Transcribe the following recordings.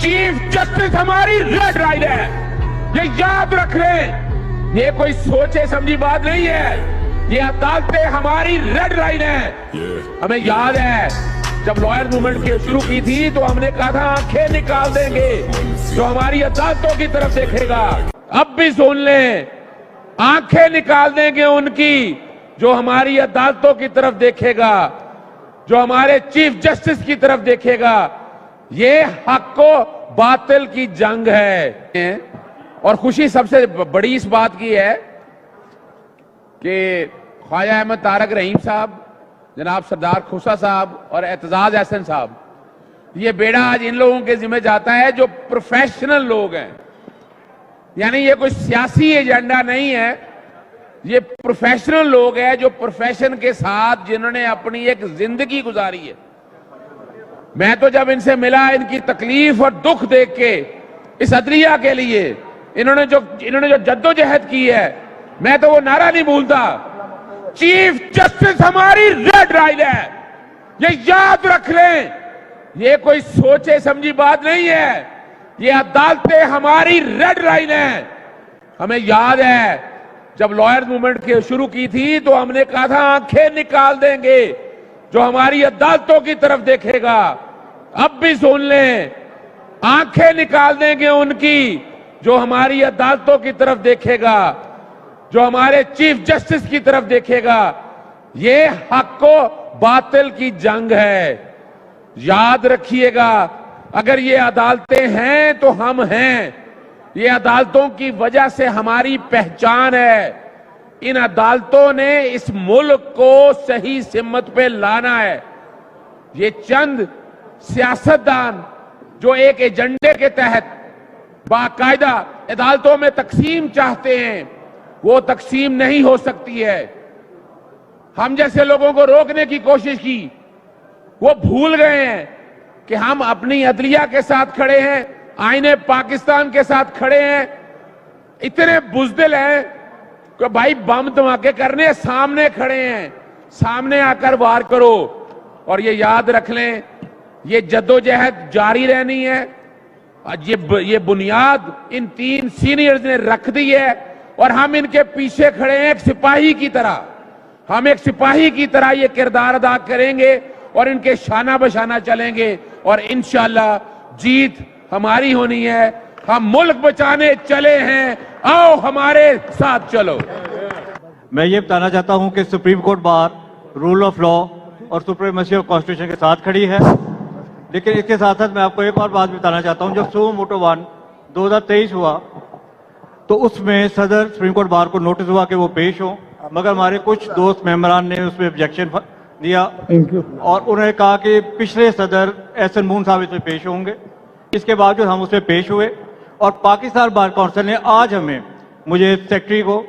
Chief justice हमारी red line है, ये याद रख लें। ये कोई सोचे समझी बात नहीं है, ये अदालतें हमारी रेड लाइन है। हमें याद है जब लॉयर मूवमेंट की शुरू की थी तो हमने कहा था आंखें निकाल देंगे जो हमारी अदालतों की तरफ देखेगा। अब भी सुन लें, आंखें निकाल देंगे उनकी जो हमारी अदालतों की तरफ देखेगा, जो हमारे चीफ जस्टिस की तरफ देखेगा। ये हक को बातिल की जंग है। और खुशी सबसे बड़ी इस बात की है कि ख्वाजा अहमद तारक रहीम साहब, जनाब सरदार खुसा साहब और एतजाज एहसन साहब, ये बेड़ा आज इन लोगों के जिम्मे जाता है जो प्रोफेशनल लोग हैं। यानी ये कोई सियासी एजेंडा नहीं है, ये प्रोफेशनल लोग हैं जो प्रोफेशन के साथ जिन्होंने अपनी एक जिंदगी गुजारी है। मैं तो जब इनसे मिला, इनकी तकलीफ और दुख देख के इस अदलिया के लिए इन्होंने जो जद्दोजहद की है, मैं तो वो नारा नहीं भूलता, चीफ जस्टिस हमारी रेड लाइन है। ये याद रख लें, ये कोई सोचे समझी बात नहीं है, ये अदालतें हमारी रेड लाइन है। हमें याद है जब लॉयर मूवमेंट की शुरू की थी तो हमने कहा था आंखें निकाल देंगे जो हमारी अदालतों की तरफ देखेगा। अब भी सुन लें, आंखें निकाल देंगे उनकी जो हमारी अदालतों की तरफ देखेगा, जो हमारे चीफ जस्टिस की तरफ देखेगा। ये हक को बातिल की जंग है। याद रखिएगा, अगर ये अदालतें हैं तो हम हैं। ये अदालतों की वजह से हमारी पहचान है। इन अदालतों ने इस मुल्क को सही सिमत पे लाना है। ये चंद सियासतदान जो एक एजेंडे के तहत बाकायदा अदालतों में तकसीम चाहते हैं, वो तकसीम नहीं हो सकती है। हम जैसे लोगों को रोकने की कोशिश की, वो भूल गए हैं कि हम अपनी अदलिया के साथ खड़े हैं, आईने पाकिस्तान के साथ खड़े हैं। इतने बुज़दिल हैं कि भाई बम धमाके करने सामने खड़े हैं, सामने आकर वार करो। और ये याद रख लें, ये जद्दोजहद जारी रहनी है। ये बुनियाद इन तीन सीनियर्स ने रख दी है और हम इनके पीछे खड़े हैं एक सिपाही की तरह। हम एक सिपाही की तरह ये किरदार अदा करेंगे और इनके शाना बशाना चलेंगे और इंशाअल्लाह जीत हमारी होनी है। हम मुल्क बचाने चले हैं, आओ हमारे साथ चलो। मैं ये बताना चाहता हूं कि supreme court bar rule of law और सुप्रीमेसी ऑफ कॉन्स्टिट्यूशन के साथ खड़ी है। लेकिन इसके साथ साथ मैं आपको एक और बात बताना चाहता हूं, जब सुमो मोटो 1 2023 हुआ तो उसमें सदर सुप्रीम कोर्ट बार को नोटिस हुआ कि वो पेश हो, मगर हमारे कुछ दोस्त मेंबरान ने उसमें ऑब्जेक्शन दिया और उन्होंने कहा कि पिछले सदर एहसन मून साहब इसमें पेश होंगे। इसके बावजूद हम उसमें पेश हुए और पाकिस्तान बार काउंसिल ने आज मुझे सेक्रेटरी को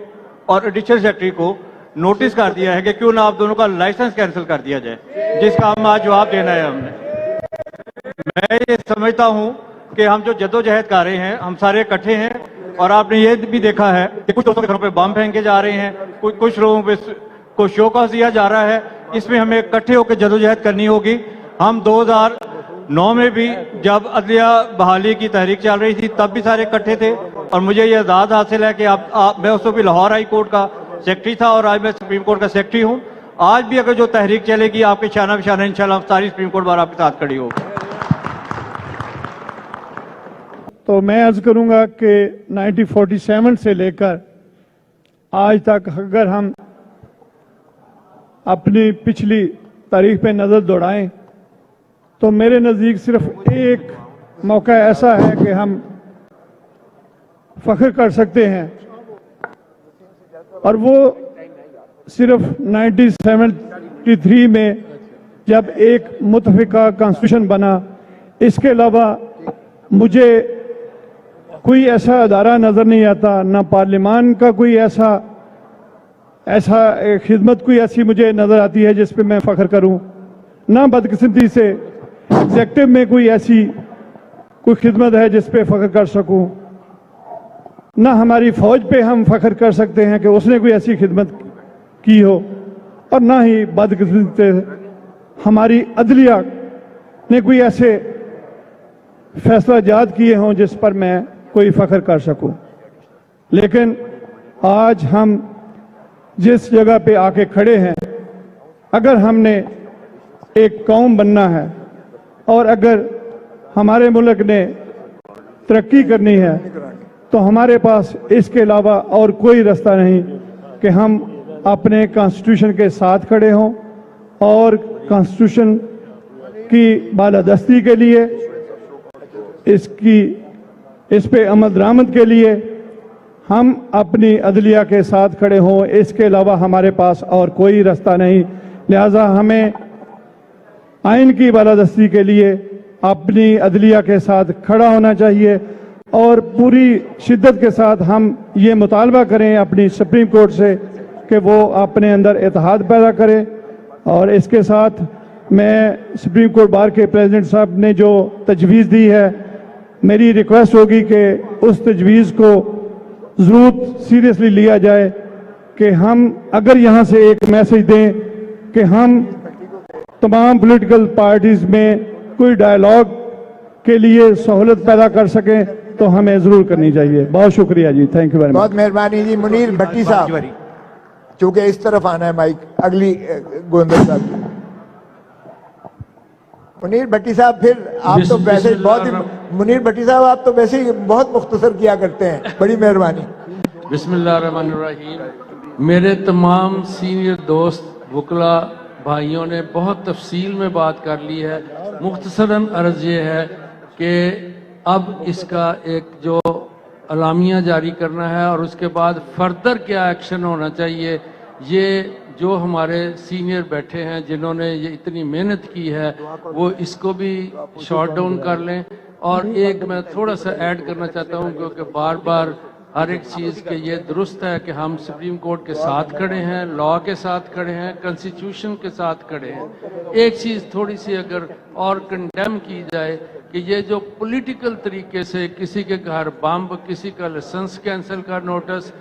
और एडिशनल सेक्रेटरी को नोटिस कर दिया है कि क्यों ना आप दोनों का लाइसेंस कैंसिल कर दिया जाए, जिसका हम आज जवाब देना है हमने। मैं ये समझता हूं कि हम जो जद्दोजहद कर रहे हैं, हम सारे इकट्ठे हैं। और आपने ये भी देखा है कि कुछ लोगों के घरों पे बम फेंके जा रहे हैं, कुछ लोगों पे को शो कॉज दिया जा रहा है। इसमें हमें इकट्ठे होकर जद्दोजहद करनी होगी। हम 2009 में भी जब अदलिया बहाली की तहरीक चल रही थी तब भी सारे इकट्ठे थे और मुझे ये इजाज़त हासिल है कि मैं उस वक्त भी लाहौर हाई कोर्ट का सेक्रेटरी था और आज मैं सुप्रीम कोर्ट का सेक्रेटरी हूँ। आज भी अगर जो तहरीक चलेगी आपके शाना बिशाना इंशाल्लाह सारी सुप्रीम कोर्ट बार आपके साथ खड़ी होगी। तो मैं अर्ज करूंगा कि 1947 से लेकर आज तक अगर हम अपनी पिछली तारीख पे नजर दौड़ाएं तो मेरे नजदीक सिर्फ एक मौका ऐसा है कि हम फख्र कर सकते हैं और वो सिर्फ 1973 में जब एक मुतफिका कॉन्स्टिट्यूशन बना। इसके अलावा मुझे कोई ऐसा अदारा नजर नहीं आता, ना पार्लियामान का कोई ऐसा खिदमत कोई ऐसी मुझे नजर आती है जिस पे मैं फख्र करूं, ना बदकिस्मती से एग्जेक्टिव में कोई ऐसी कोई खिदमत है जिस पे फख्र कर सकूं, ना हमारी फौज पे हम फख्र कर सकते हैं कि उसने कोई ऐसी खिदमत की हो, और ना ही बदकिस्मती से हमारी अदलिया ने कोई ऐसे फैसला जाद किए हों जिस पर मैं कोई फख्र कर सकूं। लेकिन आज हम जिस जगह पे आके खड़े हैं, अगर हमने एक कौम बनना है और अगर हमारे मुल्क ने तरक्की करनी है, तो हमारे पास इसके अलावा और कोई रास्ता नहीं कि हम अपने कॉन्स्टिट्यूशन के साथ खड़े हों और कॉन्स्टिट्यूशन की बालादस्ती के लिए, इस पे अमल दरामद के लिए हम अपनी अदलिया के साथ खड़े हों। इसके अलावा हमारे पास और कोई रास्ता नहीं। लिहाजा हमें आइन की बालादस्ती के लिए अपनी अदलिया के साथ खड़ा होना चाहिए और पूरी शिद्दत के साथ हम ये मुतालबा करें अपनी सुप्रीम कोर्ट से कि वो अपने अंदर इत्तेहाद पैदा करे। और इसके साथ मैं सुप्रीम कोर्ट बार के प्रेसिडेंट साहब ने जो तजवीज़ दी है, मेरी रिक्वेस्ट होगी कि उस तजवीज़ को ज़रूर सीरियसली लिया जाए कि हम अगर यहाँ से एक मैसेज दें कि हम तमाम पॉलिटिकल पार्टीज़ में कोई डायलॉग के लिए सहूलत पैदा कर सकें तो हमें ज़रूर करनी चाहिए। बहुत शुक्रिया जी, थैंक यू वेरी मच। बहुत मेहरबानी जी। मुनीर भट्टी साहब, चूंकि इस तरफ आना है माइक, अगली गोविंदर साहब जी। मुनीर भट्टी साहब, फिर आप तो वैसे ही बहुत ही, मुनीर भट्टी साहब आप तो वैसे ही बहुत मुख्तसर किया करते हैं, बड़ी मेहरबानी। बिस्मिल्लाहिर्रहमानिर्रहीम। मेरे तमाम सीनियर दोस्त वकला भाइयों ने बहुत तफसील में बात कर ली है। मुख्तसरन अर्ज ये है कि अब इसका एक जो अलामिया जारी करना है और उसके बाद फर्दर क्या एक्शन होना चाहिए, ये जो हमारे सीनियर बैठे हैं जिन्होंने ये इतनी मेहनत की है वो इसको भी शॉर्ट डाउन कर लें। और एक मैं थोड़ा सा ऐड करना चाहता हूँ, क्योंकि बार बार हर एक चीज़ के ये दुरुस्त है कि हम सुप्रीम कोर्ट के साथ खड़े हैं, लॉ के साथ खड़े हैं, कॉन्स्टिट्यूशन के साथ खड़े हैं। एक चीज़ थोड़ी सी अगर और कंडेम की जाए कि ये जो पॉलिटिकल तरीके से किसी के घर बम, किसी का लाइसेंस कैंसिल का नोटिस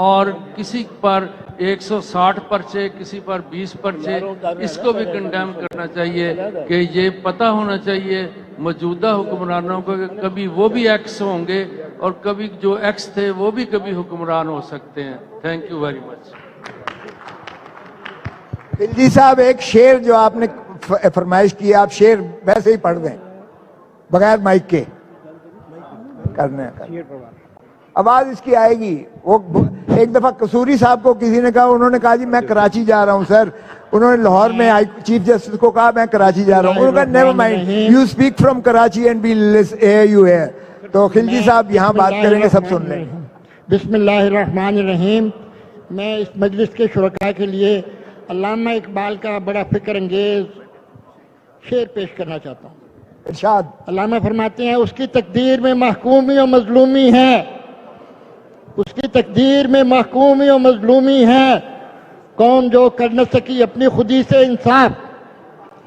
और किसी पर 160 पर्चे, किसी पर 20 पर्चे, इसको भी कंडेम करना चाहिए कि ये पता होना चाहिए मौजूदा हुक्मरानों को कि कभी वो भी एक्स होंगे और कभी जो एक्स थे वो भी कभी हुक्मरान हो सकते हैं। Thank you very much. Khilji साहब, एक शेर जो आपने फरमाइश की, आप शेर वैसे ही पढ़ दें बगैर माइक के। करने आवाज इसकी आएगी। वो एक दफा कसूरी साहब को किसी ने कहा, उन्होंने कहा जी मैं कराची जा रहा हूं सर। उन्होंने लाहौर में चीफ जस्टिस को कहा मैं कराची जा रहा हूं। उन्होंने कहा never mind, you speak from Karachi and we hear you here. तो खिलजी साहब यहाँ बात करेंगे, सब सुन लें। बिस्मिल्लाहिर्रहमानिर्रहीम। मैं इस मजलिस के शुरका के लिए अल्लामा इकबाल का बड़ा फिक्र अंगेज शेर पेश करना चाहता हूँ। इरशाद। अल्लामा फरमाते हैं, उसकी तकदीर में महकूमी और मजलूमी है, उसकी तकदीर में महकूमी और मजलूमी है। कौम जो कर न सकी अपनी खुदी से इंसाफ,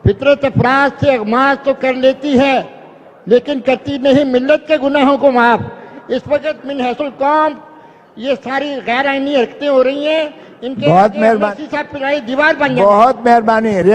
फितरत अफराज से अगमाज तो कर लेती है लेकिन करती नहीं मिल्लत के गुनाहों को माफ। इस वक्त मिन हैसुल कौम ये सारी गैर आईनी हरकतें हो रही हैं। इनके बहुत मेहरबानी साहब दीवार बन जाए। बहुत मेहरबानी।